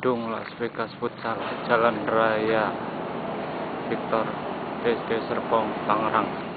Bandung, Las Vegas Futsal, Jalan Raya Victor, SD Serpong, Tangerang.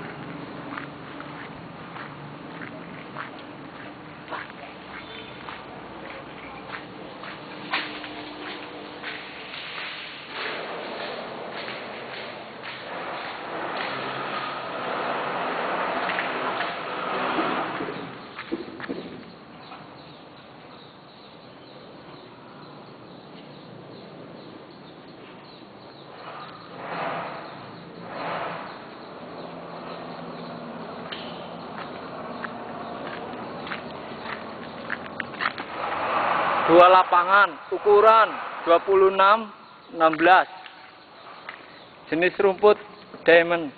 Dua lapangan, ukuran 26-16, jenis rumput diamond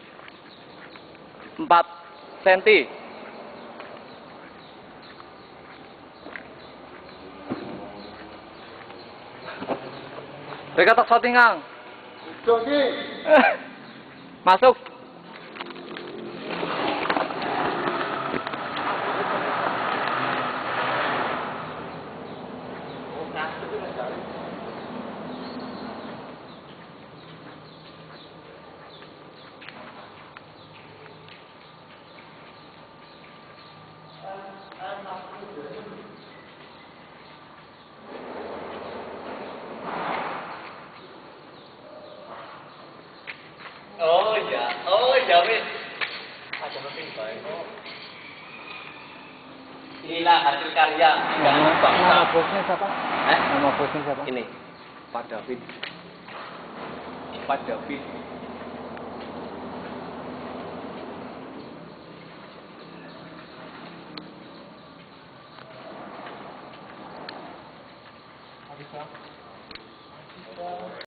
4 cm. Dekat tak sotingang. Masuk. Oh iya wis. Ada penting baik kok. Inilah hasil karya bangsa. Nama bosnya siapa? Nama bosnya siapa? Ini Pak David. Pak David. Habis